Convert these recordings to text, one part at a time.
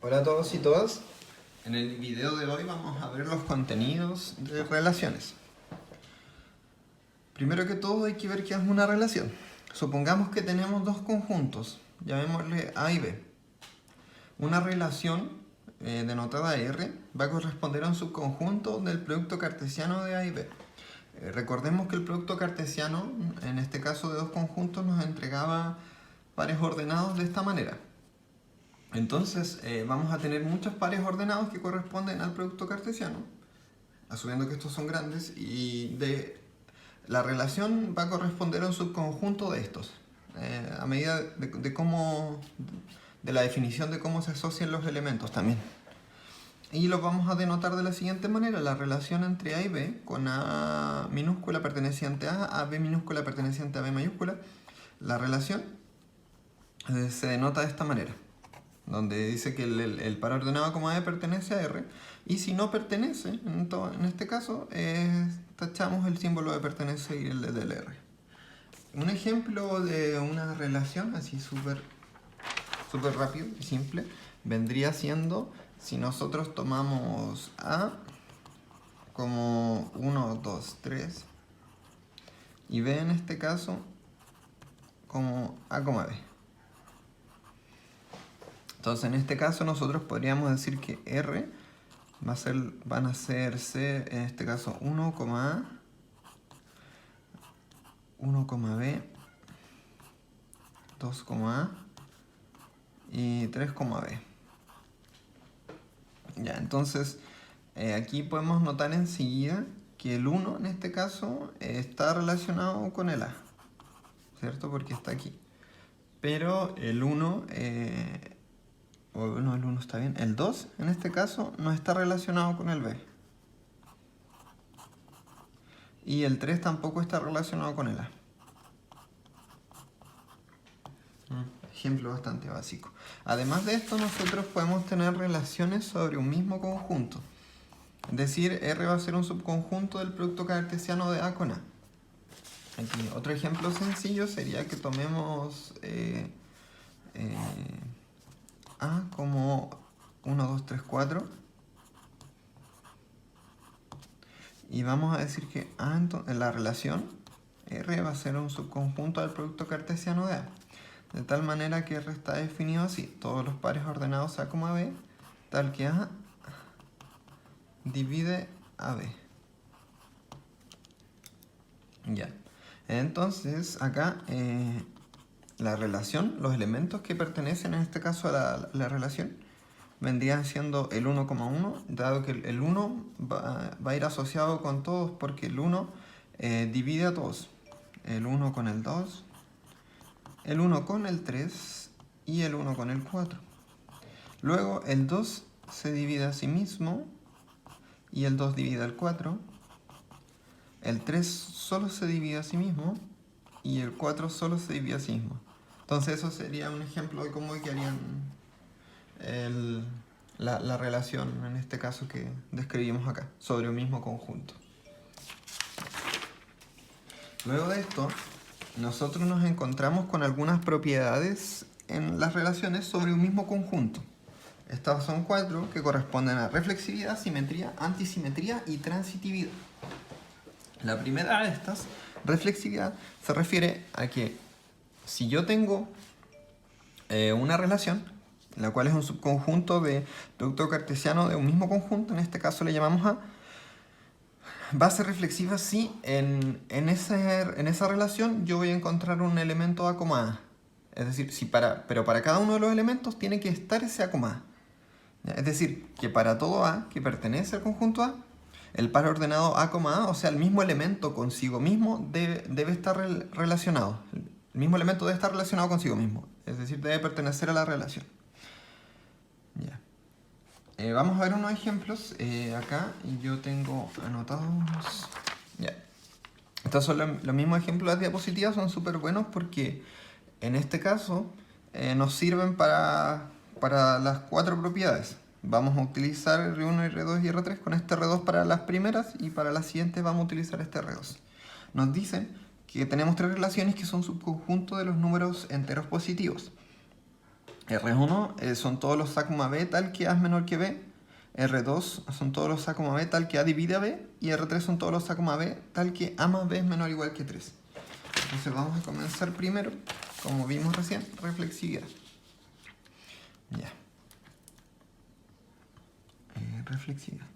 Hola a todos y todas. En el video de hoy vamos a ver los contenidos de relaciones. Primero que todo hay que ver qué es una relación. Supongamos que tenemos dos conjuntos, llamémosle A y B. Una relación denotada R va a corresponder a un subconjunto del producto cartesiano de A y B. Recordemos que el producto cartesiano, en este caso de dos conjuntos, nos entregaba pares ordenados de esta manera. Entonces vamos a tener muchos pares ordenados que corresponden al producto cartesiano, asumiendo que estos son grandes, y la relación va a corresponder a un subconjunto de estos, a medida de la definición de cómo se asocian los elementos también. Y lo vamos a denotar de la siguiente manera: la relación entre A y B, con A minúscula perteneciente a B minúscula perteneciente a B mayúscula, la relación se denota de esta manera, donde dice que el par ordenado como A pertenece a R, y si no pertenece, en este caso, tachamos el símbolo de pertenece y el del R. Un ejemplo de una relación así súper rápido y simple vendría siendo si nosotros tomamos A como 1, 2, 3 y B en este caso como A, B. Entonces en este caso nosotros podríamos decir que R van a ser C, en este caso 1, A, 1, B, 2, A y 3, B. Ya, entonces aquí podemos notar enseguida que el 1 en este caso está relacionado con el A, ¿cierto? Porque está aquí. Pero el 1... no, el 1 está bien. El 2, en este caso, no está relacionado con el B. Y el 3 tampoco está relacionado con el A. Ejemplo bastante básico. Además de esto, nosotros podemos tener relaciones sobre un mismo conjunto. Es decir, R va a ser un subconjunto del producto cartesiano de A con A. Aquí, otro ejemplo sencillo sería que tomemos A como 1, 2, 3, 4. Y vamos a decir que A, entonces, la relación R va a ser un subconjunto del producto cartesiano de A. De tal manera que R está definido así: todos los pares ordenados A, B, tal que A divide a B. Ya. Entonces, acá la relación, los elementos que pertenecen en este caso a la relación, vendrían siendo el 1,1, dado que el 1 va a ir asociado con todos, porque el 1 divide a todos. El 1 con el 2, el 1 con el 3 y el 1 con el 4. Luego el 2 se divide a sí mismo y el 2 divide al 4. El 3 solo se divide a sí mismo y el 4 solo se divide a sí mismo. Entonces eso sería un ejemplo de cómo quedarían la relación, en este caso que describimos acá, sobre un mismo conjunto. Luego de esto, nosotros nos encontramos con algunas propiedades en las relaciones sobre un mismo conjunto. Estas son 4 que corresponden a reflexividad, simetría, antisimetría y transitividad. La primera de estas, reflexividad, se refiere a que si yo tengo una relación, la cual es un subconjunto de producto cartesiano de un mismo conjunto, en este caso le llamamos A, va a ser reflexiva si en esa relación yo voy a encontrar un elemento A, A. Es decir, pero para cada uno de los elementos tiene que estar ese A, A. Es decir, que para todo A que pertenece al conjunto A, el par ordenado A, A, o sea, el mismo elemento consigo mismo debe estar relacionado. El mismo elemento debe estar relacionado consigo mismo. Es decir, debe pertenecer a la relación. Ya. Vamos a ver unos ejemplos. Acá yo tengo anotados. Ya. Estos son los mismos ejemplos de diapositivas, son súper buenos porque en este caso nos sirven para las 4 propiedades. Vamos a utilizar R1, R2 y R3 con este R2 para las primeras, y para las siguientes vamos a utilizar este R2. Nos dicen que tenemos 3 relaciones que son subconjuntos de los números enteros positivos. R1 son todos los A, B tal que A es menor que B. R2 son todos los A, B tal que A divide a B. Y R3 son todos los A, B tal que A más B es menor o igual que 3. Entonces vamos a comenzar primero, como vimos recién, reflexividad. Ya. Reflexividad.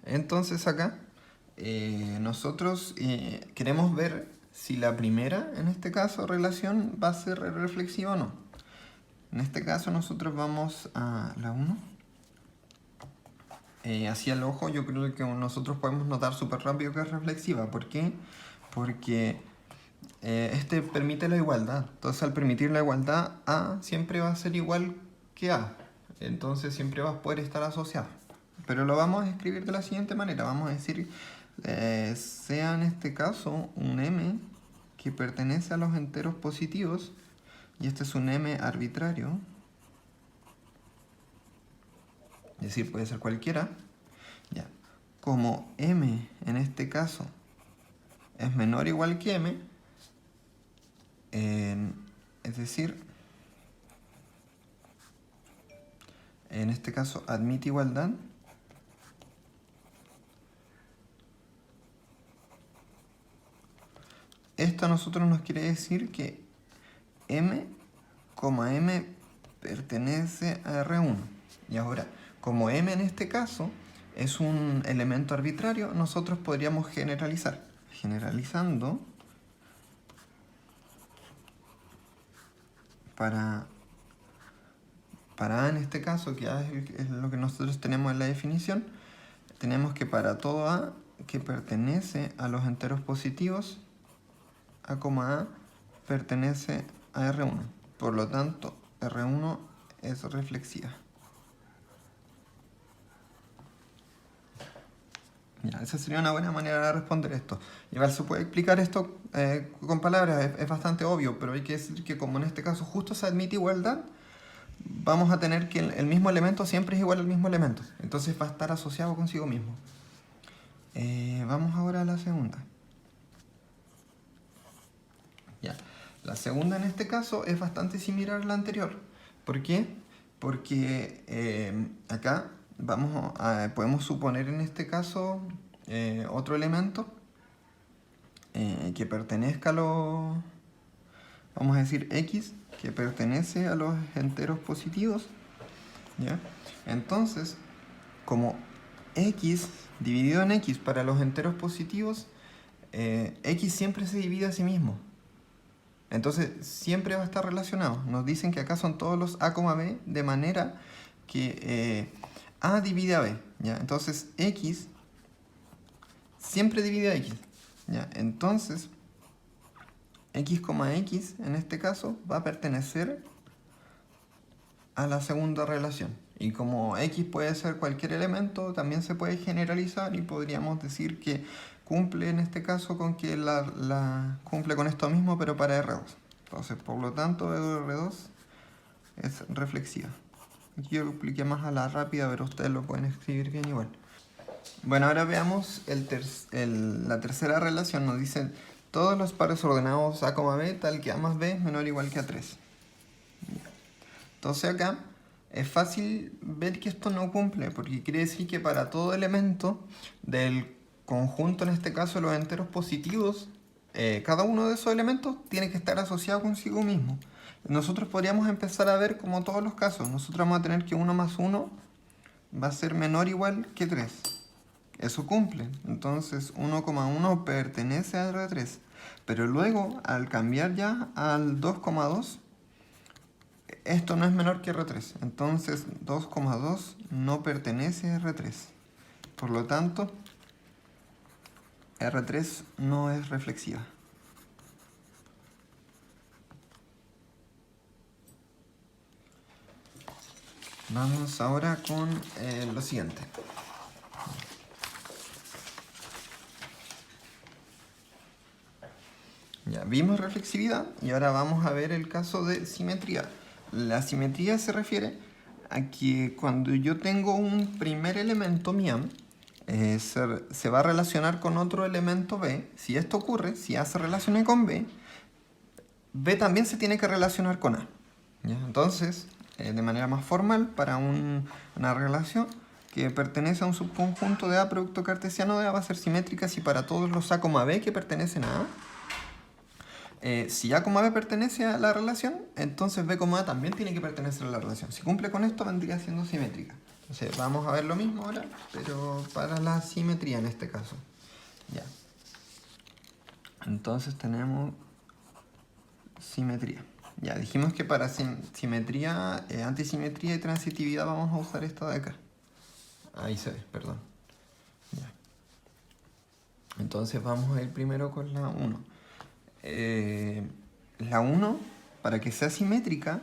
Entonces acá nosotros queremos ver si la primera, en este caso, relación va a ser reflexiva o no. En este caso nosotros vamos a la 1. Hacia el ojo yo creo que nosotros podemos notar súper rápido que es reflexiva. ¿Por qué? Porque este permite la igualdad. Entonces al permitir la igualdad, A siempre va a ser igual que A. Entonces siempre va a poder estar asociado. Pero lo vamos a escribir de la siguiente manera. Vamos a decir, sea en este caso un M que pertenece a los enteros positivos. Y este es un M arbitrario. Es decir, puede ser cualquiera. Ya. Como M en este caso es menor o igual que M, es decir, en este caso admite igualdad. Esto a nosotros nos quiere decir que M, M pertenece a R1. Y ahora, como M en este caso es un elemento arbitrario, nosotros podríamos generalizar. Generalizando para A en este caso, que A es lo que nosotros tenemos en la definición, tenemos que para todo A que pertenece a los enteros positivos, A, A pertenece a R1. Por lo tanto, R1 es reflexiva. Ya, esa sería una buena manera de responder esto. Igual se puede explicar esto con palabras, es bastante obvio, pero hay que decir que como en este caso justo se admite igualdad, vamos a tener que el mismo elemento siempre es igual al mismo elemento. Entonces va a estar asociado consigo mismo. Vamos ahora a la segunda. Ya. La segunda en este caso es bastante similar a la anterior. ¿Por qué? Porque acá podemos suponer en este caso otro elemento que pertenezca a los, vamos a decir X, que pertenece a los enteros positivos. ¿Ya? Entonces, como X dividido en X para los enteros positivos, X siempre se divide a sí mismo. Entonces siempre va a estar relacionado. Nos dicen que acá son todos los A, B, de manera que A divide a B. ¿Ya? Entonces X siempre divide a X. ¿Ya? Entonces X, X en este caso va a pertenecer a la segunda relación. Y como X puede ser cualquier elemento, también se puede generalizar y podríamos decir que cumple en este caso con que cumple con esto mismo, pero para R2. Entonces, por lo tanto, R2 es reflexiva. Aquí yo lo expliqué más a la rápida, pero ustedes lo pueden escribir bien igual. Bueno, ahora veamos la tercera relación. Nos dicen todos los pares ordenados A, B, tal que A más B es menor o igual que A3. Entonces acá es fácil ver que esto no cumple, porque quiere decir que para todo elemento del conjunto, en este caso los enteros positivos, cada uno de esos elementos tiene que estar asociado consigo mismo. Nosotros podríamos empezar a ver como todos los casos. Nosotros vamos a tener que 1 más 1 va a ser menor o igual que 3. Eso cumple. Entonces 1,1 pertenece a R3. Pero luego, al cambiar ya al 2,2, esto no es menor que R3. Entonces 2,2 no pertenece a R3. Por lo tanto, R3 no es reflexiva. Vamos ahora con lo siguiente. Ya vimos reflexividad y ahora vamos a ver el caso de simetría. La simetría se refiere a que cuando yo tengo un primer elemento, mi A, se va a relacionar con otro elemento B. Si esto ocurre, si A se relaciona con B, B también se tiene que relacionar con A. ¿Ya? Entonces, de manera más formal, para una relación que pertenece a un subconjunto de A producto cartesiano de A va a ser simétrica si para todos los A, B que pertenecen a A, si A, B pertenece a la relación, entonces B, A también tiene que pertenecer a la relación. Si cumple con esto, vendría siendo simétrica. Entonces, vamos a ver lo mismo ahora, pero para la simetría en este caso. Ya. Entonces tenemos simetría. Ya, dijimos que para simetría, antisimetría y transitividad vamos a usar esta de acá. Ahí se ve, perdón. Ya. Entonces vamos a ir primero con la 1. La 1, para que sea simétrica,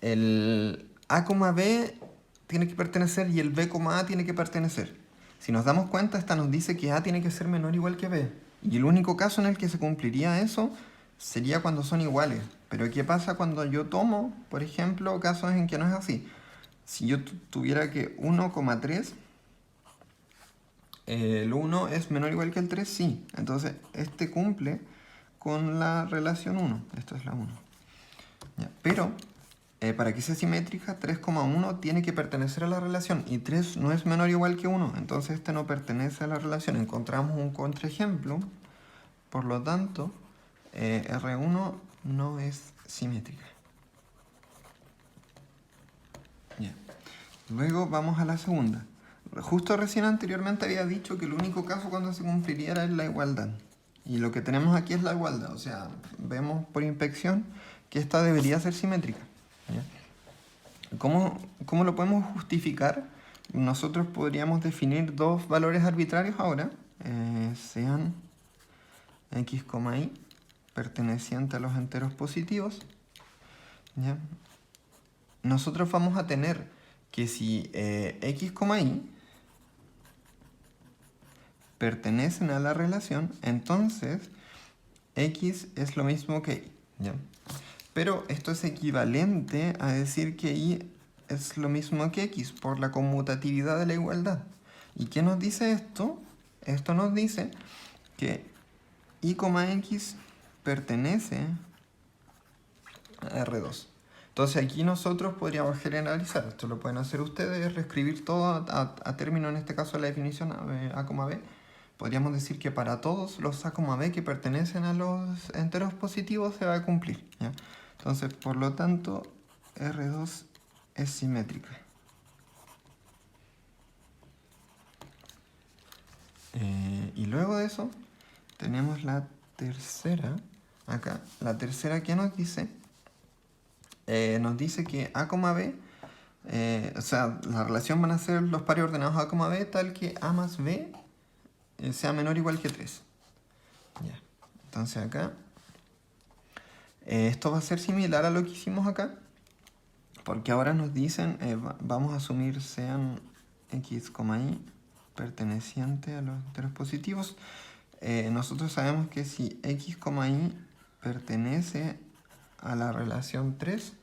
el A, B tiene que pertenecer y el B, A tiene que pertenecer. Si nos damos cuenta, esta nos dice que A tiene que ser menor o igual que B. Y el único caso en el que se cumpliría eso sería cuando son iguales. Pero ¿qué pasa cuando yo tomo, por ejemplo, casos en que no es así? Si yo tuviera que 1,3, el 1 es menor o igual que el 3, sí. Entonces, este cumple con la relación 1. Esto es la 1. Ya. Pero, para que sea simétrica, 3,1 tiene que pertenecer a la relación. Y 3 no es menor o igual que 1. Entonces, este no pertenece a la relación. Encontramos un contraejemplo. Por lo tanto, R1 no es simétrica. Ya. Luego vamos a la segunda. Justo recién anteriormente había dicho que el único caso cuando se cumpliría era la igualdad. Y lo que tenemos aquí es la igualdad. O sea, vemos por inspección que esta debería ser simétrica. ¿Ya? ¿Cómo lo podemos justificar? Nosotros podríamos definir dos valores arbitrarios ahora. Sean x, y perteneciente a los enteros positivos. ¿Ya? Nosotros vamos a tener que si x, y pertenecen a la relación, entonces x es lo mismo que y. ¿Ya? Pero esto es equivalente a decir que y es lo mismo que x por la conmutatividad de la igualdad. ¿Y qué nos dice esto? Esto nos dice que y, x pertenece a R2. Entonces aquí nosotros podríamos generalizar. Esto lo pueden hacer ustedes, reescribir todo a término, en este caso la definición A, B. Podríamos decir que para todos los A, B que pertenecen a los enteros positivos se va a cumplir. ¿Ya? Entonces, por lo tanto, R2 es simétrica. Y luego de eso, tenemos la tercera. Acá, la tercera que nos dice que A, B, o sea, la relación van a ser los pares ordenados A, B, tal que A más B sea menor o igual que 3. Ya. Entonces acá, esto va a ser similar a lo que hicimos acá, porque ahora nos dicen, vamos a asumir sean x, y perteneciente a los enteros positivos. Nosotros sabemos que si x, y pertenece a la relación 3,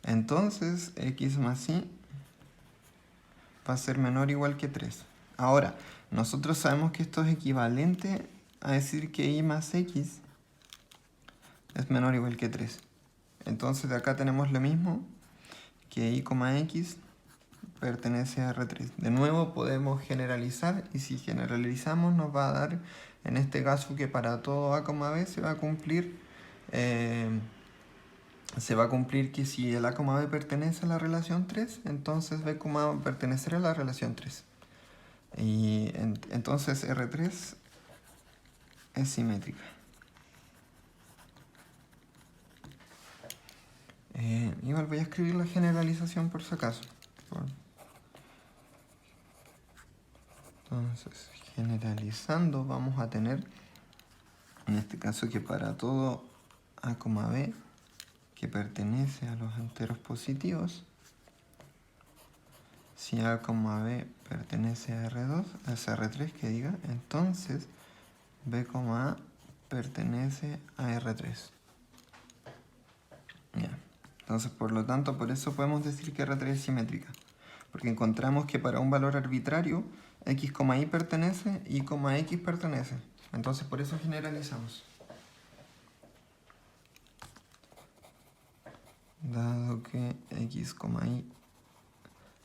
entonces x más y va a ser menor o igual que 3. Ahora, nosotros sabemos que esto es equivalente a decir que y más x es menor o igual que 3. Entonces de acá tenemos lo mismo, que y, x pertenece a R3. De nuevo podemos generalizar, y si generalizamos nos va a dar, en este caso, que para todo A, B se va a cumplir que si el A, B pertenece a la relación 3, entonces B, A va a pertenecer a la relación 3. Y entonces R3 es simétrica. Igual voy a escribir la generalización por si acaso. Entonces, generalizando vamos a tener, en este caso, que para todo A, B que pertenece a los enteros positivos, si A, B pertenece a R2, es R3 que diga, entonces B, A pertenece a R3. Ya. Entonces, por lo tanto, por eso podemos decir que R3 es simétrica. Porque encontramos que para un valor arbitrario, X, Y pertenece, Y, X pertenece. Entonces por eso generalizamos. Dado que X, Y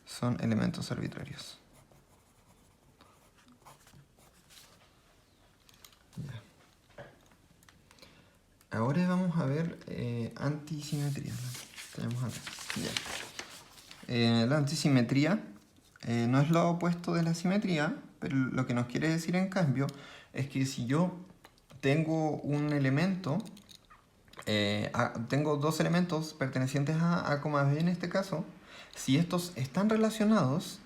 son elementos arbitrarios. Ya. Ahora vamos a ver antisimetría. Tenemos acá. Ya. La antisimetría no es lo opuesto de la simetría, pero lo que nos quiere decir en cambio es que si yo tengo un elemento, tengo dos elementos pertenecientes a B en este caso, si estos están relacionados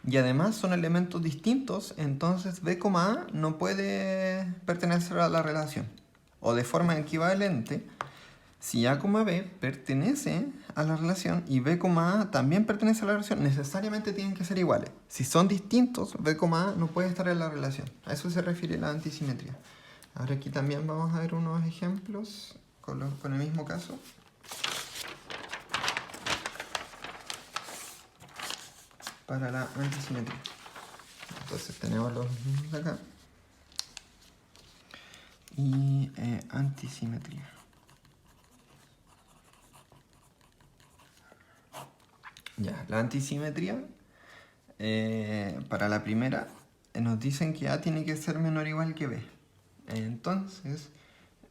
y además son elementos distintos, entonces B, A no puede pertenecer a la relación. O de forma equivalente, si A, B pertenece a la relación y B, A también pertenece a la relación, necesariamente tienen que ser iguales. Si son distintos, B, A no puede estar en la relación. A eso se refiere la antisimetría. Ahora aquí también vamos a ver unos ejemplos con el mismo caso. Para la antisimetría. Entonces tenemos los mismos de acá. Y antisimetría. Ya, la antisimetría, para la primera, nos dicen que A tiene que ser menor o igual que B. Entonces,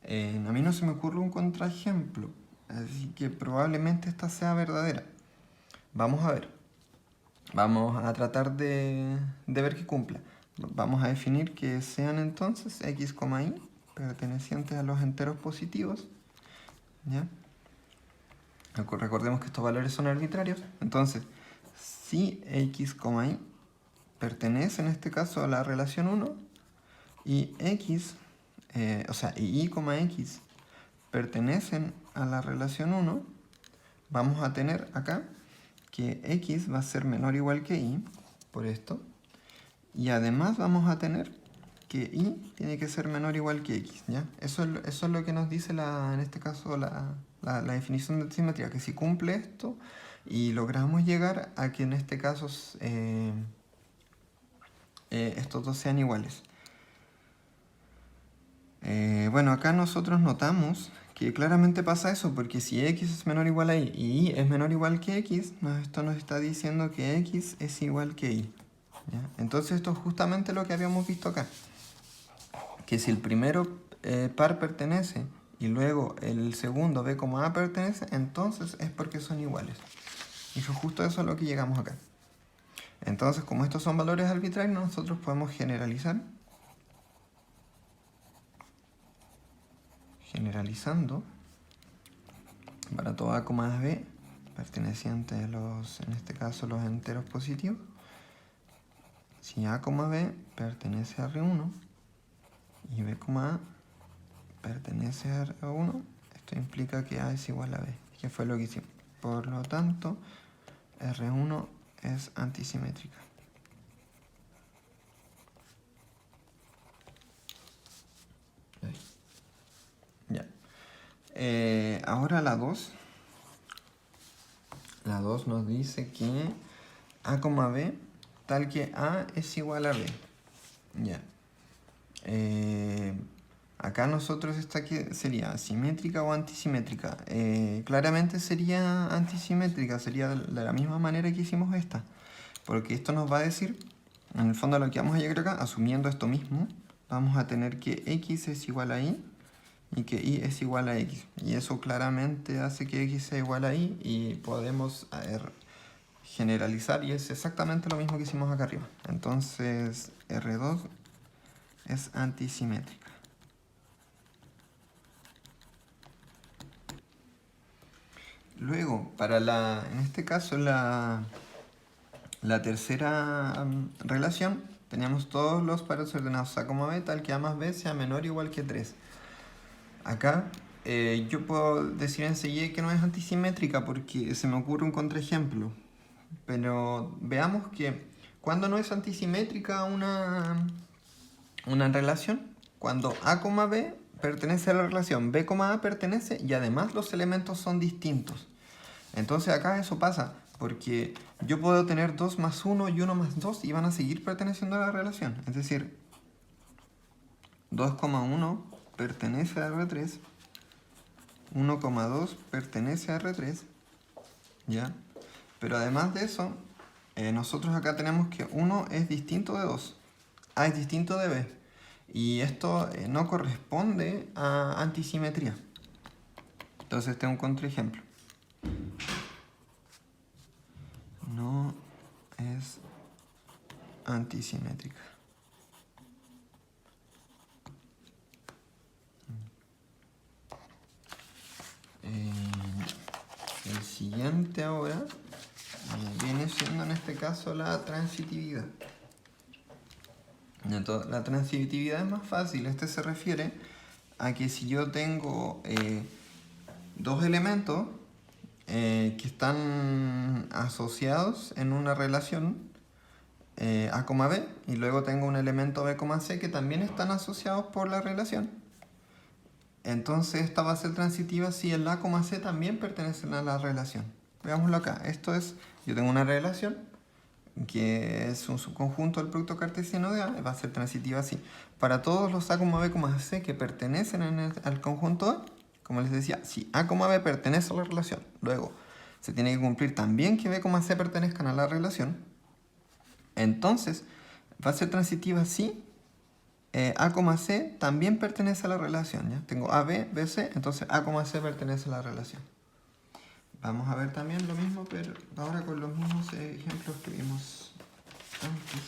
a mí no se me ocurre un contraejemplo, así que probablemente esta sea verdadera. Vamos a ver. Vamos a tratar de ver que cumpla. Vamos a definir que sean entonces X, Y pertenecientes a los enteros positivos. ¿Ya? Recordemos que estos valores son arbitrarios. Entonces, si X, Y pertenece en este caso a la relación 1 y X, y X pertenecen a la relación 1, vamos a tener acá que X va a ser menor o igual que Y, por esto. Y además vamos a tener que Y tiene que ser menor o igual que X, ¿ya? Eso es lo que nos dice, en este caso, la definición de antisimetría, que si cumple esto y logramos llegar a que en este caso estos dos sean iguales. Bueno, acá nosotros notamos que claramente pasa eso, porque si X es menor o igual a Y y Y es menor o igual que X, esto nos está diciendo que X es igual que Y. ¿Ya? Entonces esto es justamente lo que habíamos visto acá. Que si el primero par pertenece y luego el segundo B, A pertenece, entonces es porque son iguales. Y justo eso es lo que llegamos acá. Entonces, como estos son valores arbitrarios, nosotros podemos generalizar. Generalizando para todo A, B perteneciente a en este caso, los enteros positivos. Si A, B pertenece a R1 y B, A pertenece a R1, esto implica que A es igual a B, que fue lo que hicimos. Por lo tanto, R1 es antisimétrica. Ya. Ahora la 2. La 2 nos dice que A, B, tal que A es igual a B. Ya. Acá nosotros esta que sería simétrica o antisimétrica. Claramente sería antisimétrica, sería de la misma manera que hicimos esta. Porque esto nos va a decir, en el fondo lo que vamos a llegar acá, asumiendo esto mismo, vamos a tener que X es igual a Y y que Y es igual a X. Y eso claramente hace que X sea igual a Y y podemos generalizar, y es exactamente lo mismo que hicimos acá arriba. Entonces R2 es antisimétrica. Luego, en este caso, la tercera relación, tenemos todos los pares ordenados A, B, tal que A más B sea menor o igual que 3. Acá yo puedo decir enseguida que no es antisimétrica porque se me ocurre un contraejemplo. Pero veamos que cuando no es antisimétrica una relación, cuando A, B pertenece a la relación, B, A pertenece y además los elementos son distintos. Entonces acá eso pasa porque yo puedo tener 2 más 1 y 1 más 2 y van a seguir perteneciendo a la relación. Es decir, 2,1 pertenece a R3, 1,2 pertenece a R3, ¿ya? Pero además de eso, nosotros acá tenemos que 1 es distinto de 2, A es distinto de B. Y esto no corresponde a antisimetría. Entonces este es un contraejemplo. No es antisimétrica. El siguiente ahora viene siendo en este caso la transitividad. La transitividad es más fácil. Este se refiere a que si yo tengo dos elementos que están asociados en una relación A, B, y luego tengo un elemento B, C que también están asociados por la relación, entonces esta va a ser transitiva si el A, C también pertenecen a la relación. Veámoslo acá. Esto es, yo tengo una relación que es un subconjunto del producto cartesiano de A, va a ser transitiva así. Para todos los A, B, C que pertenecen al conjunto A, como les decía, si A, B pertenece a la relación, luego se tiene que cumplir también que B, C pertenezcan a la relación, entonces va a ser transitiva si A, C también pertenece a la relación, ¿ya? Tengo A, B, B, C, entonces A, C pertenece a la relación. Vamos a ver también lo mismo, pero ahora con los mismos ejemplos que vimos antes.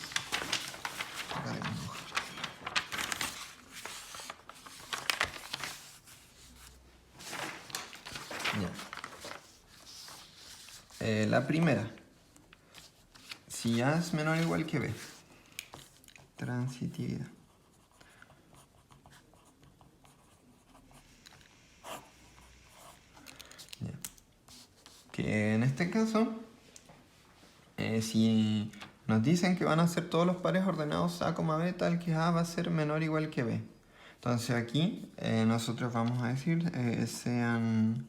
Acá tenemos. Ya. La primera. Si A es menor o igual que B. Transitividad. Ya. Que en este caso, si nos dicen que van a ser todos los pares ordenados A, B, tal que A va a ser menor o igual que B. Entonces aquí nosotros vamos a decir sean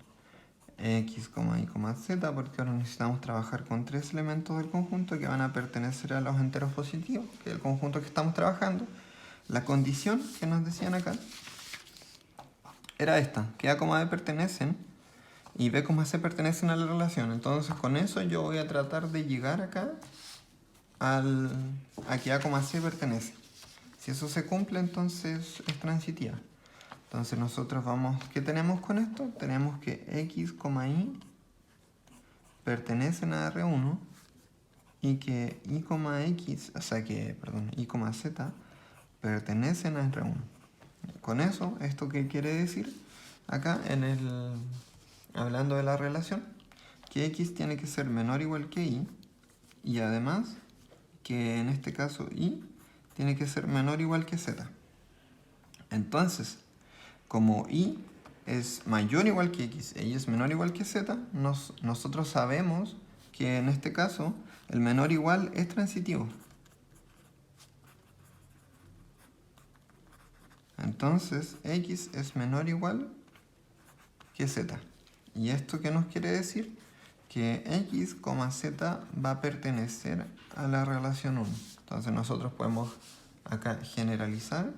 X, Y, Z, porque ahora necesitamos trabajar con tres elementos del conjunto que van a pertenecer a los enteros positivos, que es el conjunto que estamos trabajando. La condición que nos decían acá era esta, que A, B pertenecen y B, C pertenecen a la relación. Entonces con eso yo voy a tratar de llegar acá a que A, C pertenece. Si eso se cumple, entonces es transitiva. Entonces nosotros vamos, ¿qué tenemos con esto? Tenemos que X, Y pertenecen a R1 y que Y, o sea que, perdón, Y, Z pertenecen a R1. Con eso, ¿esto qué quiere decir? Acá, hablando de la relación, que X tiene que ser menor o igual que Y, y además que en este caso Y tiene que ser menor o igual que Z. Entonces, como Y es mayor o igual que X y es menor o igual que Z, nosotros sabemos que en este caso el menor o igual es transitivo. Entonces X es menor o igual que Z. ¿Y esto qué nos quiere decir? Que X, Z va a pertenecer a la relación 1. Entonces nosotros podemos acá generalizar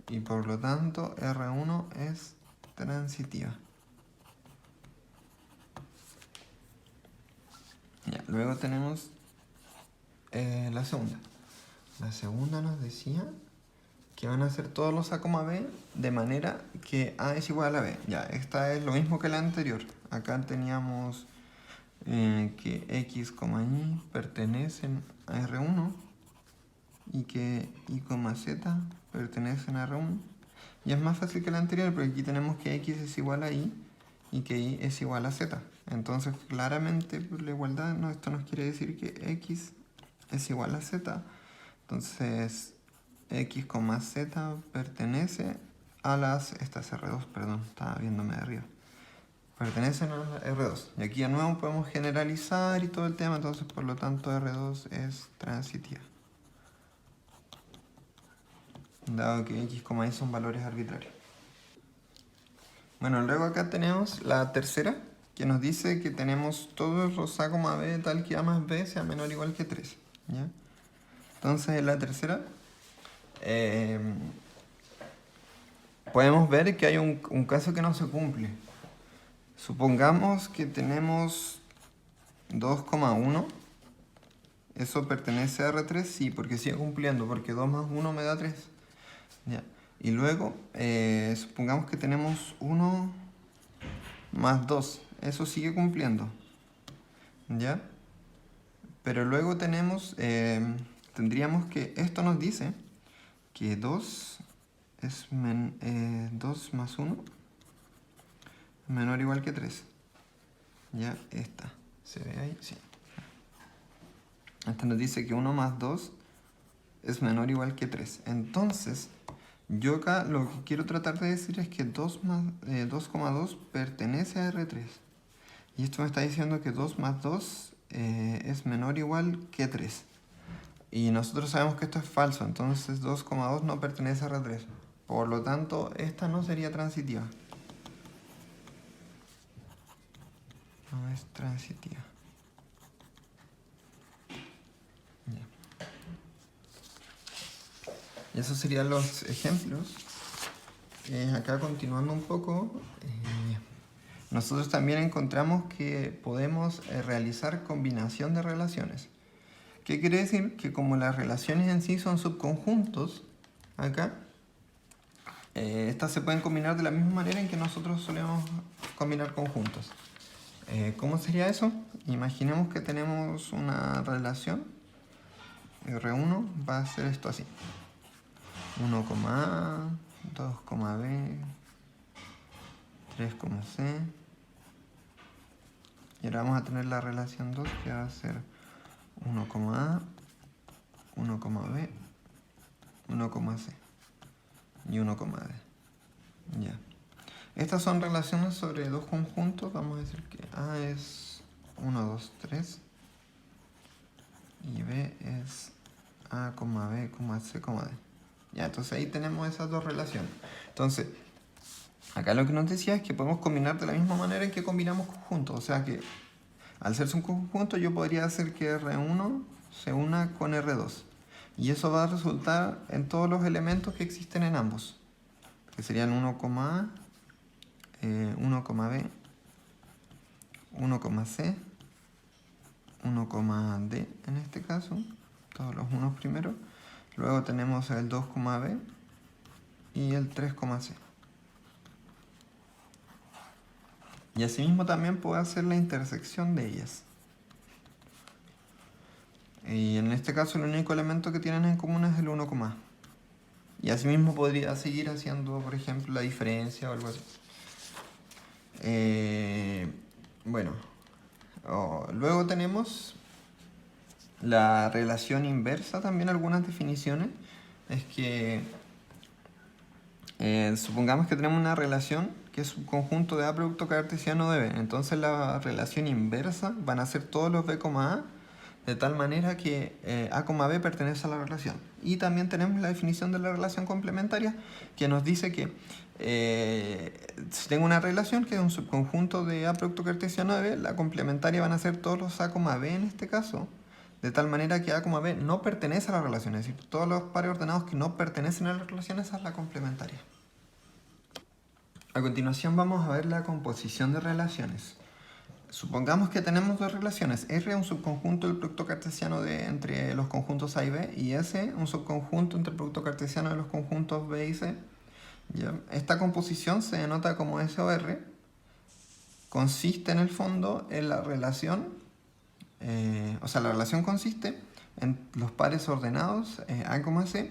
y por lo tanto R1 es transitiva. Ya, luego tenemos la segunda. La segunda nos decía que van a ser todos los A, B de manera que A es igual a B. Ya, esta es lo mismo que la anterior. Acá teníamos que X, Y pertenecen a R1 y que Y, Z pertenecen a R1. Y es más fácil que la anterior porque aquí tenemos que X es igual a Y y que Y es igual a Z. Entonces claramente por la igualdad esto nos quiere decir que X es igual a Z. Entonces X, Z pertenece a estas R2, perdón, estaba viéndome de arriba. Pertenecen a las R2. Y aquí de nuevo podemos generalizar y todo el tema, entonces por lo tanto R2 es transitiva. Dado que X, Y son valores arbitrarios. Bueno, luego acá tenemos la tercera, que nos dice que tenemos todos los A, B tal que A más B sea menor o igual que 3. ¿Ya? Entonces, en la tercera, podemos ver que hay un caso que no se cumple. Supongamos que tenemos 2,1. ¿Eso pertenece a R3? Sí, porque sigue cumpliendo, porque 2 más 1 me da 3. ¿Ya? Y luego, supongamos que tenemos 1 más 2. Eso sigue cumpliendo. ¿Ya? Pero luego tenemos, tendríamos que, esto nos dice que 2 es 2 más 1 menor o igual que 3. ¿Ya? Esta. ¿Se ve ahí? Sí. Esta nos dice que 1 más 2 es menor o igual que 3. Entonces, yo acá lo que quiero tratar de decir es que 2,2 pertenece a R3. Y esto me está diciendo que 2 más 2 es menor o igual que 3. Y nosotros sabemos que esto es falso, entonces 2,2 no pertenece a R3. Por lo tanto, esta no sería transitiva. No es transitiva. Ya. Y esos serían los ejemplos. Acá continuando un poco, nosotros también encontramos que podemos realizar combinación de relaciones. ¿Qué quiere decir? Que como las relaciones en sí son subconjuntos, acá, estas se pueden combinar de la misma manera en que nosotros solemos combinar conjuntos. ¿Cómo sería eso? Imaginemos que tenemos una relación, R1 va a ser esto así. 1,A, 2,B, 3,C. Y ahora vamos a tener la relación 2 que va a ser 1,A, 1,B, 1,C y 1,D. Ya. Estas son relaciones sobre dos conjuntos. Vamos a decir que A es 1, 2, 3 y B es A, B, C, D. Ya, entonces ahí tenemos esas dos relaciones. Entonces, acá lo que nos decía es que podemos combinar de la misma manera en que combinamos conjuntos. O sea que al ser un conjunto yo podría hacer que R1 se una con R2. Y eso va a resultar en todos los elementos que existen en ambos. Que serían 1,A, 1,B, 1,C, 1,D en este caso. Todos los unos primero. Luego tenemos el 2,B y el 3,C. Y asimismo también puedo hacer la intersección de ellas. Y en este caso el único elemento que tienen en común es el 1,A. Y asimismo podría seguir haciendo, por ejemplo, la diferencia o algo así. Bueno, luego tenemos la relación inversa, también algunas definiciones. Es que supongamos que tenemos una relación que es un conjunto de A producto cartesiano de B. Entonces la relación inversa van a ser todos los B, A, de tal manera que A, B pertenece a la relación. Y también tenemos la definición de la relación complementaria que nos dice que si tengo una relación que es un subconjunto de A producto cartesiano de B, la complementaria van a ser todos los A, B en este caso, de tal manera que A, B no pertenece a la relación, es decir, todos los pares ordenados que no pertenecen a la relación, esa es la complementaria. A continuación vamos a ver la composición de relaciones. Supongamos que tenemos dos relaciones. R es un subconjunto del producto cartesiano entre los conjuntos A y B, y S un subconjunto entre el producto cartesiano de los conjuntos B y C. ¿Ya? Esta composición se denota como S o R. Consiste en el fondo en la relación, la relación consiste en los pares ordenados A, C,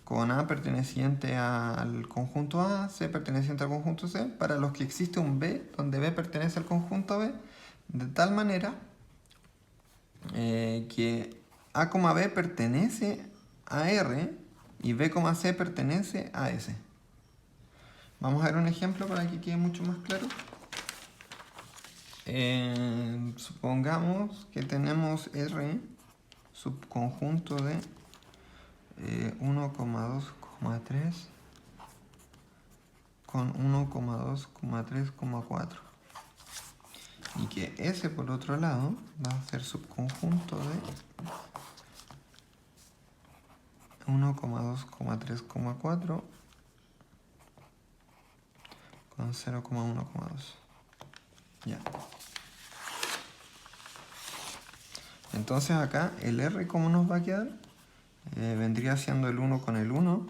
con A perteneciente al conjunto A, C perteneciente al conjunto C, para los que existe un B, donde B pertenece al conjunto B, de tal manera que A, B pertenece a R y B, C pertenece a S. Vamos a ver un ejemplo para que quede mucho más claro. Supongamos que tenemos R, subconjunto de 1,2,3 con 1,2,3,4. Y que S por otro lado va a ser subconjunto de 1,2,3,4 con 0,1,2. Ya. Entonces acá el R, ¿cómo nos va a quedar? Vendría siendo el 1 con el 1,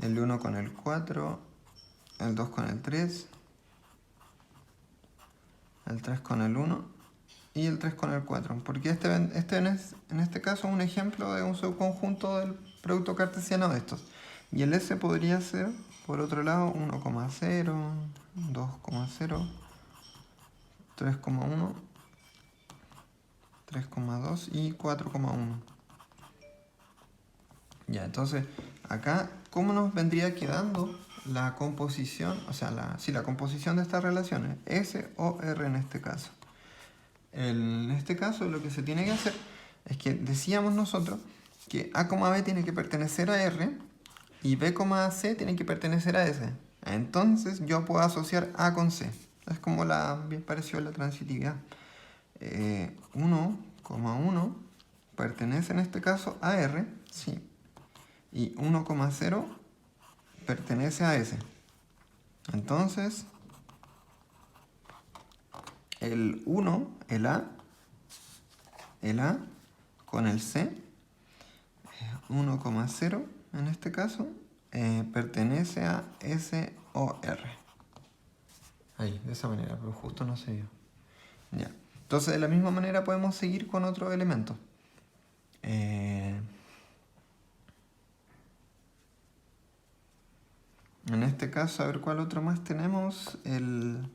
el 1 con el 4, el 2 con el 3, el 3 con el 1 y el 3 con el 4. Porque en este caso es un ejemplo de un subconjunto del producto cartesiano de estos. Y el S podría ser, por otro lado, 1,0, 2,0, 3,1, 3,2 y 4,1. Ya, entonces, acá, ¿cómo nos vendría quedando la composición? O sea, la composición de estas relaciones, S o R en este caso. En este caso, lo que se tiene que hacer es que decíamos nosotros que A, B tiene que pertenecer a R y B, C tiene que pertenecer a S. Entonces, yo puedo asociar A con C. Es como bien pareció la transitividad. 1,1 pertenece en este caso a R, sí. Y 1,0 pertenece a S. Entonces, el 1, el A con el C, 1,0 en este caso, pertenece a S o R. Ahí, de esa manera, pero justo no se dio. Ya. Entonces, de la misma manera podemos seguir con otros elementos. En este caso, a ver cuál otro más tenemos. Bueno,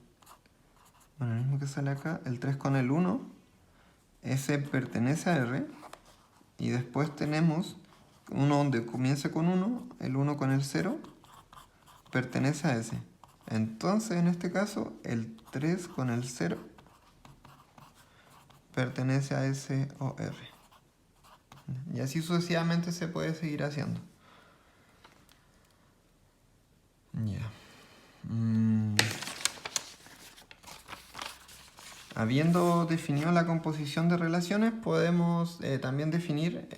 el mismo que sale acá, el 3 con el 1. S pertenece a R. Y después tenemos uno donde comienza con 1, el 1 con el 0, pertenece a S. Entonces, en este caso, el 3 con el 0 pertenece a S o R. Y así sucesivamente se puede seguir haciendo. Ya. Habiendo definido la composición de relaciones, podemos también definir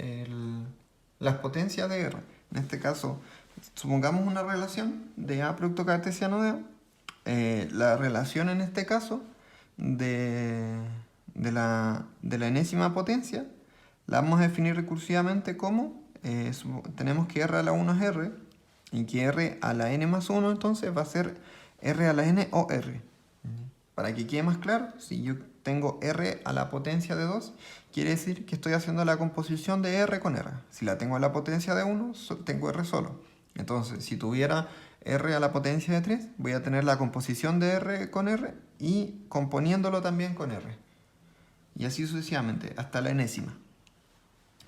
las potencias de R. En este caso, supongamos una relación de A producto cartesiano de A. La relación en este caso de la enésima potencia la vamos a definir recursivamente como tenemos que R a la 1 es R y que R a la n más 1 entonces va a ser R a la n o R. Para que quede más claro, si yo tengo R a la potencia de 2, quiere decir que estoy haciendo la composición de R con R. Si la tengo a la potencia de 1, tengo R solo. Entonces, si tuviera R a la potencia de 3, voy a tener la composición de R con R y componiéndolo también con R. Y así sucesivamente, hasta la enésima.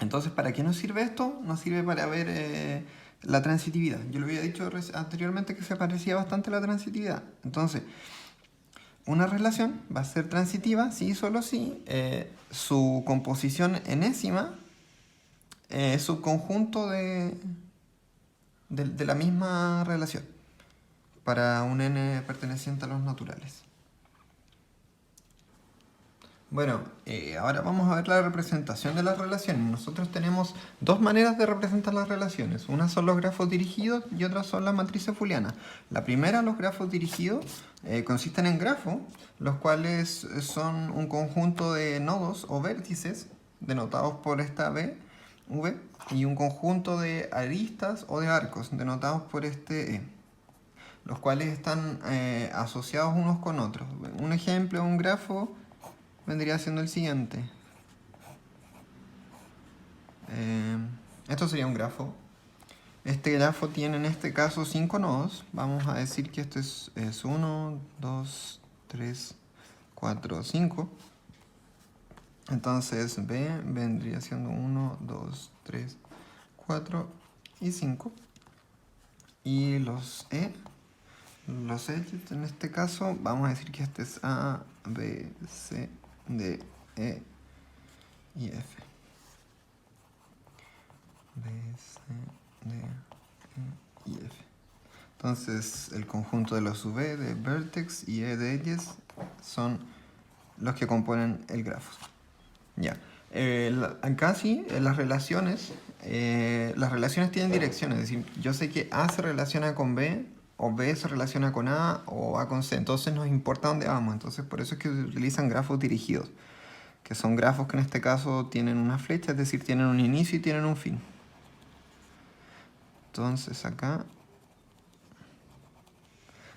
Entonces, ¿para qué nos sirve esto? Nos sirve para ver la transitividad. Yo lo había dicho anteriormente que se parecía bastante a la transitividad. Entonces, una relación va a ser transitiva si y solo si su composición enésima es subconjunto de la misma relación para un n perteneciente a los naturales. Bueno, ahora vamos a ver la representación de las relaciones. Nosotros tenemos dos maneras de representar las relaciones. Una son los grafos dirigidos y otra son las matrices booleanas. La primera, los grafos dirigidos, consisten en grafos, los cuales son un conjunto de nodos o vértices, denotados por esta V, y un conjunto de aristas o de arcos, denotados por este E, los cuales están asociados unos con otros. Un ejemplo de un grafo vendría siendo el siguiente. Esto sería un grafo. Este grafo tiene en este caso 5 nodos. Vamos a decir que este es 1, 2, 3, 4, 5. Entonces B vendría siendo 1, 2, 3, 4 y 5. Y los edges en este caso, vamos a decir que este es A, B, C, D, E y F. B, C, D, E y F. Entonces el conjunto de los sub E de vertex y E de edges son los que componen el grafo. Ya. Acá sí, las relaciones tienen direcciones, es decir, yo sé que A se relaciona con B, o B se relaciona con A, o A con C, entonces nos importa dónde vamos, entonces por eso es que se utilizan grafos dirigidos, que son grafos que en este caso tienen una flecha, es decir, tienen un inicio y tienen un fin. Entonces acá,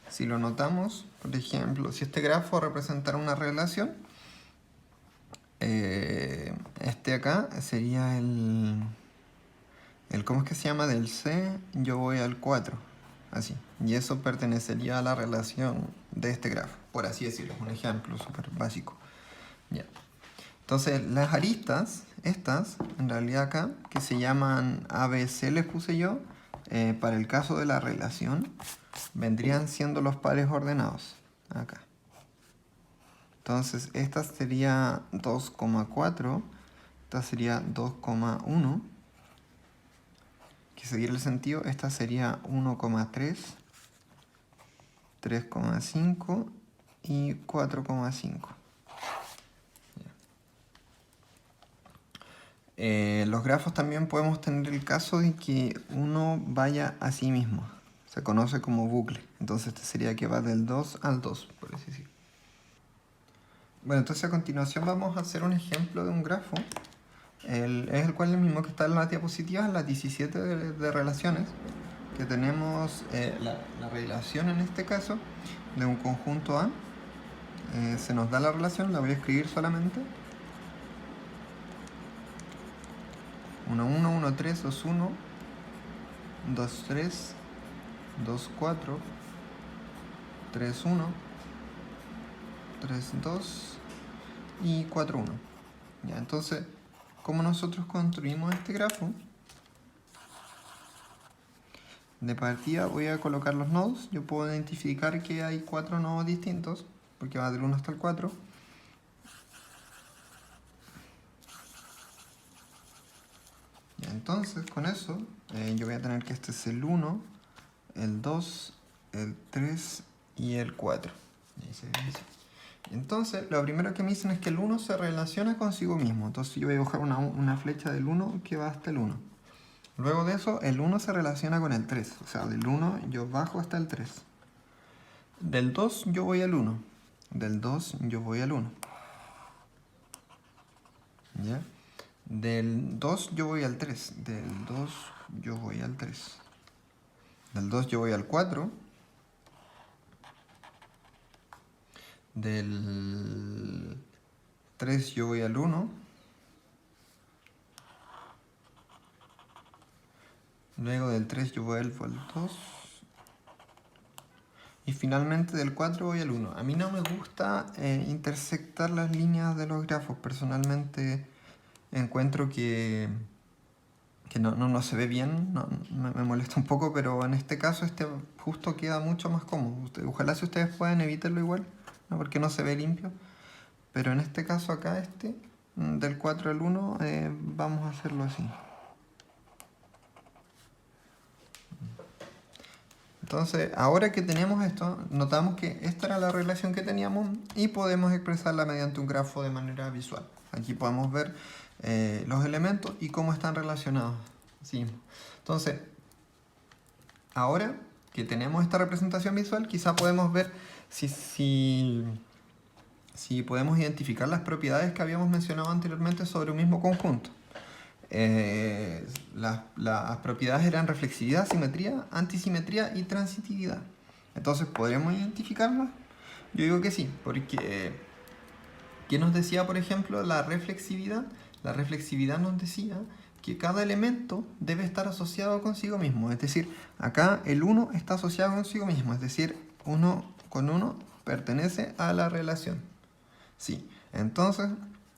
si lo notamos, por ejemplo, si este grafo representara una relación, este acá sería ¿cómo es que se llama? Del C yo voy al 4, así. Y eso pertenecería a la relación de este grafo, por así decirlo, es un ejemplo súper básico. Ya. Entonces las aristas, estas, en realidad acá, que se llaman ABC, les puse yo, para el caso de la relación, vendrían siendo los pares ordenados, acá. Entonces esta sería 2,4, esta sería 2,1. Que seguir el sentido, esta sería 1,3, 3,5 y 4,5. Los grafos también podemos tener el caso de que uno vaya a sí mismo. Se conoce como bucle. Entonces este sería que va del 2 al 2, por así decirlo. Bueno, entonces a continuación vamos a hacer un ejemplo de un grafo. Es el cual es el mismo que está en las diapositivas, en las 17 de relaciones, que tenemos la relación en este caso de un conjunto A. Se nos da la relación, la voy a escribir solamente. 1, 1, 1, 3, 2, 1, 2, 3, 2, 4, 3, 1, 3, 2 y 4, 1. Ya, entonces, ¿cómo nosotros construimos este grafo? De partida voy a colocar los nodos. Yo puedo identificar que hay 4 nodos distintos, porque va del 1 hasta el 4. Ya, entonces, con eso, yo voy a tener que este es el 1, el 2, el 3 y el 4. Y ahí se ve así. Entonces, lo primero que me dicen es que el 1 se relaciona consigo mismo. Entonces yo voy a dibujar una flecha del 1 que va hasta el 1. Luego de eso, el 1 se relaciona con el 3. O sea, del 1 yo bajo hasta el 3. Del 2 yo voy al 1. Del 2 yo voy al 1. ¿Ya? Del 2 yo voy al 3. Del 2 yo voy al 3. Del 2 yo voy al 4. Del 3 yo voy al 1. Luego del 3 yo voy al 2. Y finalmente del 4 voy al 1. A mí no me gusta intersectar las líneas de los grafos. Personalmente encuentro que no se ve bien, me molesta un poco, pero en este caso este justo queda mucho más cómodo. Ojalá si ustedes puedan evitarlo igual, ¿no? Porque no se ve limpio. Pero en este caso acá del 4 al 1, vamos a hacerlo así. Entonces, ahora que tenemos esto, notamos que esta era la relación que teníamos y podemos expresarla mediante un grafo de manera visual. Aquí podemos ver los elementos y cómo están relacionados. Sí. Entonces, ahora que tenemos esta representación visual, quizá podemos ver si podemos identificar las propiedades que habíamos mencionado anteriormente sobre un mismo conjunto. Las propiedades eran reflexividad, simetría, antisimetría y transitividad. Entonces, ¿podríamos identificarlas? Yo digo que sí, porque ¿qué nos decía, por ejemplo, la reflexividad? La reflexividad nos decía que cada elemento debe estar asociado consigo mismo. Es decir, acá el 1 está asociado consigo mismo. Es decir, 1 con 1 pertenece a la relación. Sí, entonces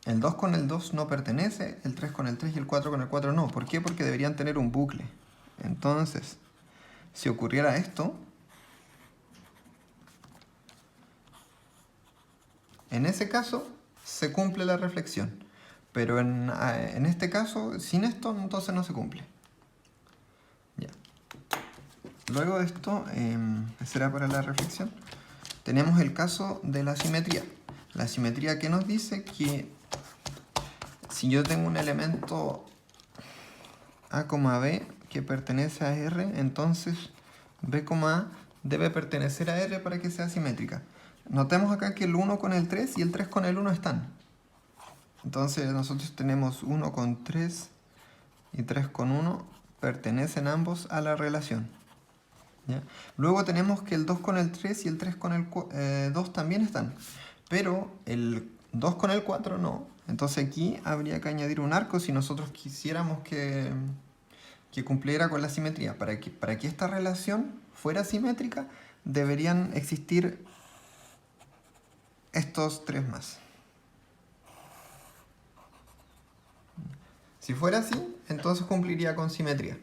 el 2 con el 2 no pertenece, el 3 con el 3 y el 4 con el 4 no. ¿Por qué? Porque deberían tener un bucle. Entonces, si ocurriera esto, en ese caso se cumple la reflexión. Pero en este caso, sin esto, entonces no se cumple. Ya. luego de esto, será para la reflexión, tenemos el caso de la simetría. La simetría que nos dice que si yo tengo un elemento A, B que pertenece a R, entonces B, A debe pertenecer a R para que sea simétrica. Notemos acá que el 1 con el 3 y el 3 con el 1 están. Entonces nosotros tenemos 1 con 3 y 3 con 1, pertenecen ambos a la relación. ¿Ya? Luego tenemos que el 2 con el 3 y el 3 con el 2 también están. Pero el 2 con el 4 no. Entonces aquí habría que añadir un arco si nosotros quisiéramos que cumpliera con la simetría. Para que esta relación fuera simétrica, deberían existir estos 3 más. Si fuera así, entonces cumpliría con simetría.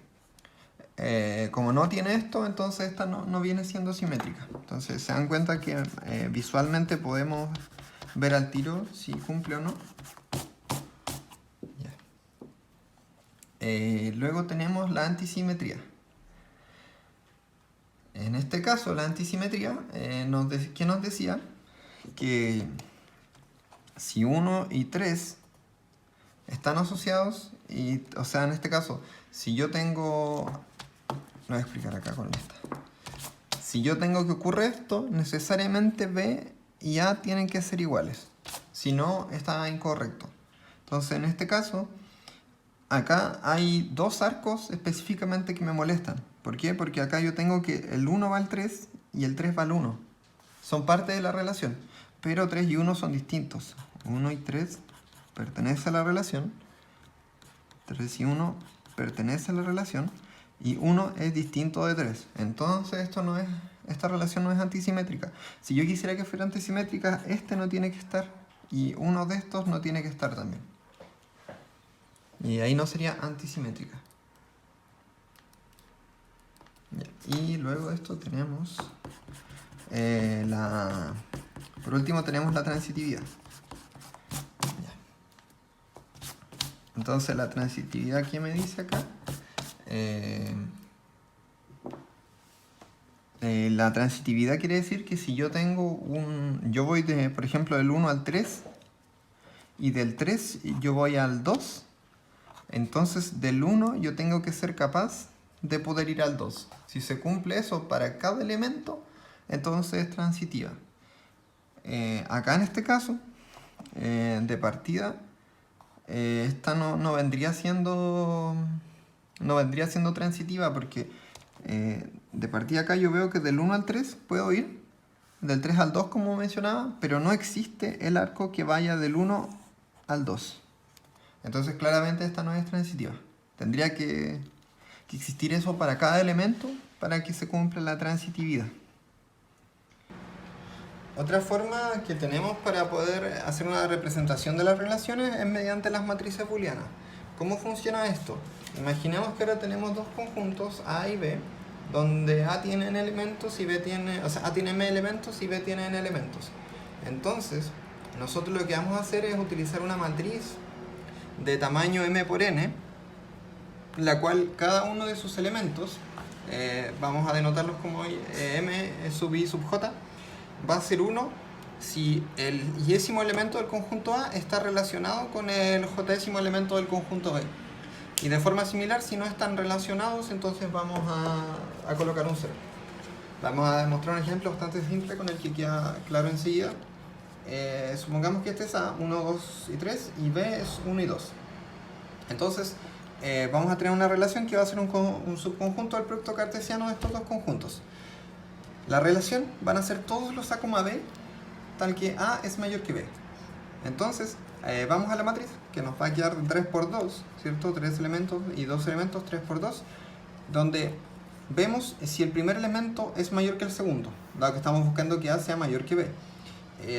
Como no tiene esto, entonces esta no viene siendo simétrica. Entonces se dan cuenta que visualmente podemos ver al tiro si cumple o no. Ya. Luego tenemos la antisimetría. En este caso, la antisimetría, ¿qué nos decía? Que si 1 y 3 están asociados, o sea, en este caso, si yo tengo... Lo voy a explicar acá con esta. Si yo tengo que ocurre esto, necesariamente B y A tienen que ser iguales. Si no, está incorrecto. Entonces, en este caso, acá hay 2 arcos específicamente que me molestan. ¿Por qué? Porque acá yo tengo que el 1 va al 3 y el 3 va al 1. Son parte de la relación, pero 3 y 1 son distintos. 1 y 3 pertenecen a la relación. 3 y 1 pertenecen a la relación. Y 1 es distinto de 3. Entonces esta relación no es antisimétrica. Si yo quisiera que fuera antisimétrica, este no tiene que estar. Y uno de estos no tiene que estar también. Y ahí no sería antisimétrica. Ya. Y luego de esto tenemos por último tenemos la transitividad. Ya. Entonces la transitividad, ¿qué me dice acá? La transitividad quiere decir que si yo tengo yo voy por ejemplo, del 1 al 3 y del 3 yo voy al 2, entonces del 1 yo tengo que ser capaz de poder ir al 2. Si se cumple eso para cada elemento, entonces es transitiva. Acá en este caso, de partida, esta no vendría siendo transitiva porque de partida acá yo veo que del 1 al 3 puedo ir, del 3 al 2 como mencionaba, pero no existe el arco que vaya del 1 al 2. Entonces claramente esta no es transitiva. Tendría que existir eso para cada elemento para que se cumpla la transitividad. Otra forma que tenemos para poder hacer una representación de las relaciones es mediante las matrices booleanas. ¿Cómo funciona esto? Imaginemos que ahora tenemos 2 conjuntos A y B, donde A tiene n elementos y B tiene, A tiene m elementos y B tiene n elementos. Entonces, nosotros lo que vamos a hacer es utilizar una matriz de tamaño m por n, la cual cada uno de sus elementos, vamos a denotarlos como m sub i sub j, va a ser 1 si el yésimo elemento del conjunto A está relacionado con el jésimo elemento del conjunto B. Y de forma similar, si no están relacionados, entonces vamos a colocar un 0. Vamos a demostrar un ejemplo bastante simple con el que queda claro enseguida. Supongamos que este es A, 1, 2 y 3, y B es 1 y 2. Entonces, vamos a tener una relación que va a ser un subconjunto del producto cartesiano de estos dos conjuntos. La relación van a ser todos los A, B, tal que A es mayor que B. Entonces, vamos a la matriz, que nos va a quedar 3 por 2, ¿cierto? 3 elementos y 2 elementos, 3 por 2, donde vemos si el primer elemento es mayor que el segundo, dado que estamos buscando que A sea mayor que B.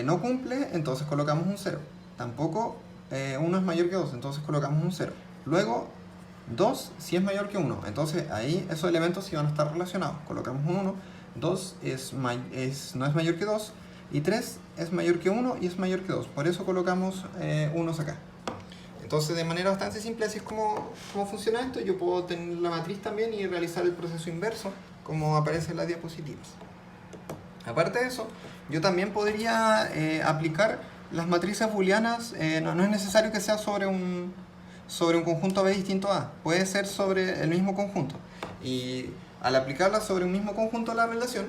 No cumple, entonces colocamos un 0. Tampoco 1 es mayor que 2, entonces colocamos un 0. Luego, 2 si es mayor que 1, entonces ahí esos elementos sí van a estar relacionados. Colocamos un 1, 2 no es mayor que 2, y 3 es mayor que 1 y es mayor que 2. Por eso colocamos unos acá. Entonces, de manera bastante simple, así es como funciona esto. Yo puedo tener la matriz también y realizar el proceso inverso, como aparece en las diapositivas. Aparte de eso, yo también podría aplicar las matrices booleanas. No es necesario que sea sobre un conjunto B distinto a. Puede ser sobre el mismo conjunto. Y al aplicarla sobre un mismo conjunto a la relación,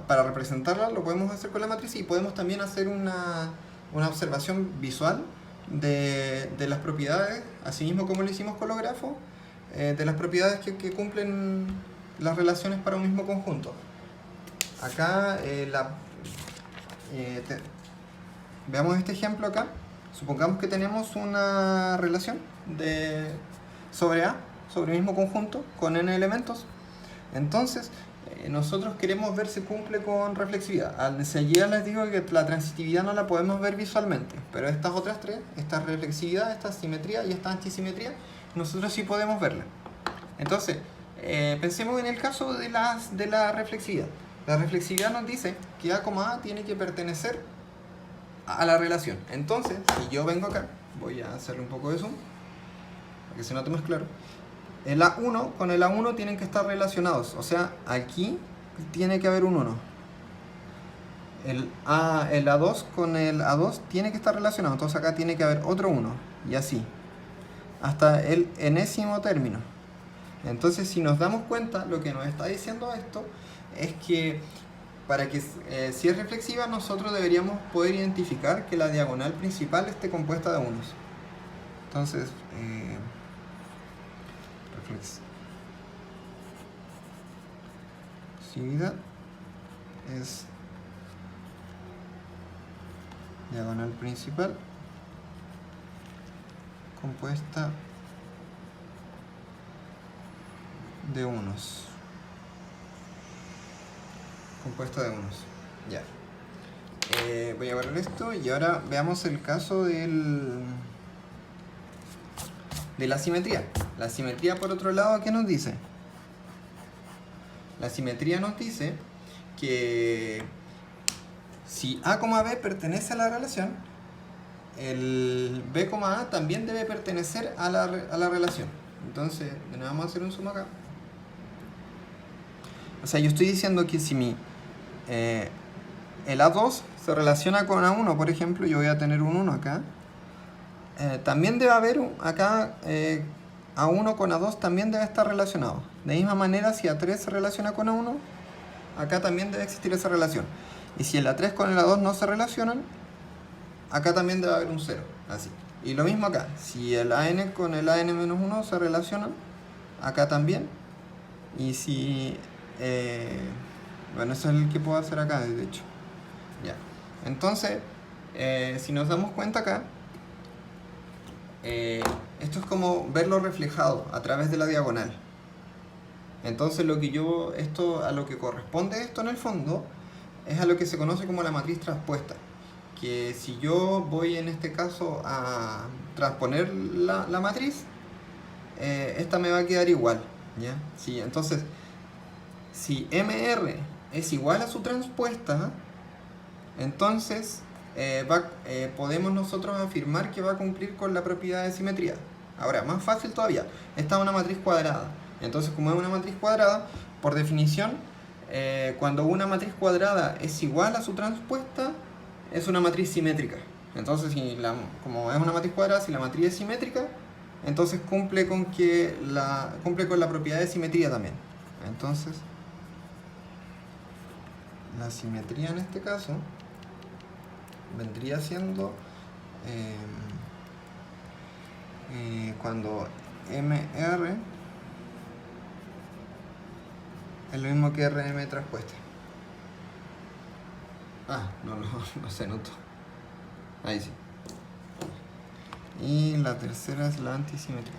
para representarla lo podemos hacer con la matriz, y podemos también hacer una observación visual de las propiedades, así mismo como lo hicimos con los grafos, de las propiedades que cumplen las relaciones para un mismo conjunto. Acá, veamos este ejemplo acá. Supongamos que tenemos una relación sobre A, sobre el mismo conjunto, con n elementos. Entonces, nosotros queremos ver si cumple con reflexividad. Enseguida les digo que la transitividad no la podemos ver visualmente, pero estas otras tres, esta reflexividad, esta simetría y esta antisimetría, nosotros sí podemos verla. Entonces, pensemos en el caso de la reflexividad. La reflexividad nos dice que A, A tiene que pertenecer a la relación. Entonces, si yo vengo acá, voy a hacerle un poco de zoom para que se note más claro. El A1 con el A1 tienen que estar relacionados, o sea, aquí tiene que haber un 1. El A2 con el A2 tiene que estar relacionado, entonces acá tiene que haber otro 1, y así, hasta el enésimo término. Entonces, si nos damos cuenta, lo que nos está diciendo esto es que para que si es reflexiva, nosotros deberíamos poder identificar que la diagonal principal esté compuesta de unos. Entonces, reflexividad es diagonal principal compuesta de unos. Ya. Voy a borrar esto y ahora veamos el caso de la simetría. La simetría, por otro lado, ¿qué nos dice? La simetría nos dice que si A, B pertenece a la relación, el B, A también debe pertenecer a la relación. Entonces, de nuevo vamos a hacer un zoom acá. O sea, yo estoy diciendo que si el A2 se relaciona con A1, por ejemplo, yo voy a tener un 1 acá. También debe haber acá A1 con A2 también debe estar relacionado. De misma manera, si A3 se relaciona con A1, acá también debe existir esa relación. Y si el A3 con el A2 no se relacionan, acá también debe haber un 0. Así. Y lo mismo acá. Si el AN con el AN-1 se relacionan, acá también. Y si... bueno, eso es el que puedo hacer acá, de hecho. Ya. Entonces, si nos damos cuenta acá, esto es como verlo reflejado a través de la diagonal. Entonces, a lo que corresponde esto en el fondo es a lo que se conoce como la matriz transpuesta. Que si yo voy en este caso a transponer la matriz, esta me va a quedar igual, ¿ya? Sí, entonces, si MR es igual a su transpuesta, entonces podemos nosotros afirmar que va a cumplir con la propiedad de simetría. Ahora, más fácil todavía, esta es una matriz cuadrada. Entonces, como es una matriz cuadrada, por definición, cuando una matriz cuadrada es igual a su transpuesta, es una matriz simétrica. Entonces, como es una matriz cuadrada, si la matriz es simétrica, entonces cumple con la propiedad de simetría también. Entonces, la simetría en este caso vendría siendo cuando MR es lo mismo que RM transpuesta. No se notó. Ahí sí. Y la tercera es la antisimetría.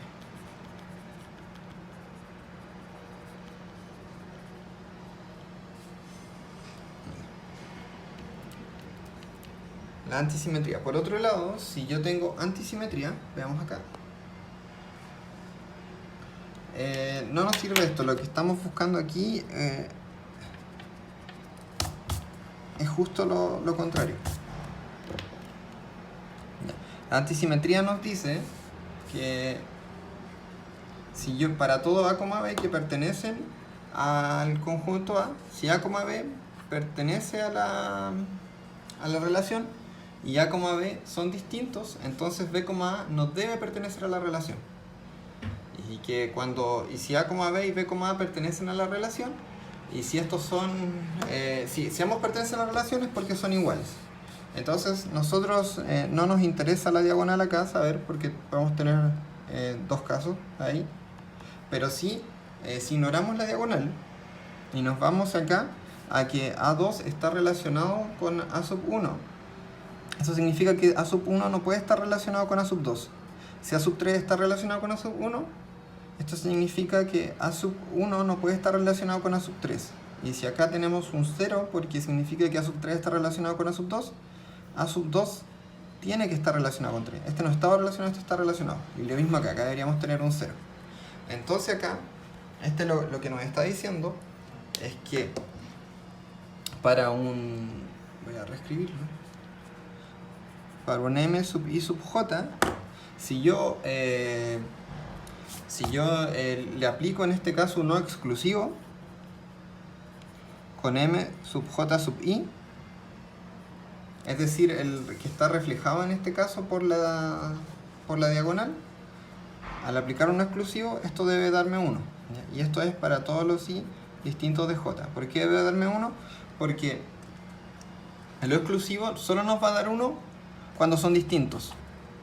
La antisimetría. Por otro lado, si yo tengo antisimetría, veamos acá. No nos sirve esto. Lo que estamos buscando aquí es justo lo contrario. La antisimetría nos dice que si yo para todo A, B que pertenecen al conjunto A, si A, B pertenece a la relación y A, B son distintos, entonces B, A no debe pertenecer a la relación. Y si A, B y B, A pertenecen a la relación, y si estos son, si ambos pertenecen a la relación es porque son iguales. Entonces nosotros no nos interesa la diagonal acá, saber, porque podemos tener dos casos ahí. Pero sí, si ignoramos la diagonal y nos vamos acá a que A2 está relacionado con A sub 1, eso significa que A sub 1 no puede estar relacionado con A sub 2. Si A sub 3 está relacionado con A sub 1, esto significa que A sub 1 no puede estar relacionado con A sub 3. Y si acá tenemos un 0, porque significa que A sub 3 está relacionado con A sub 2, A sub 2 tiene que estar relacionado con 3. Este no estaba relacionado, este está relacionado. Y lo mismo acá deberíamos tener un 0. Entonces acá, lo que nos está diciendo es que para un... voy a reescribirlo. Para un M sub I sub J, si yo le aplico en este caso un no exclusivo con M sub J sub I, es decir, el que está reflejado en este caso por la diagonal, al aplicar un exclusivo, esto debe darme 1. Y esto es para todos los I distintos de J. ¿Por qué debe darme 1? Porque lo exclusivo solo nos va a dar 1 cuando son distintos.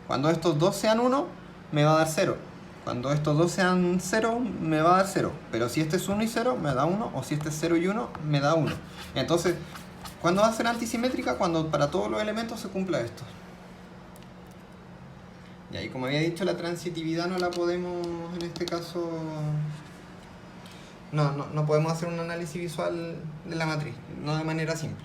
Cuando estos dos sean 1, me va a dar 0. Cuando estos dos sean 0, me va a dar 0. Pero si este es 1 y 0, me da 1. O si este es 0 y 1, me da 1. Entonces, ¿cuándo va a ser antisimétrica? Cuando para todos los elementos se cumpla esto. Y ahí, como había dicho, la transitividad no la podemos, en este caso, no podemos hacer un análisis visual de la matriz, no de manera simple.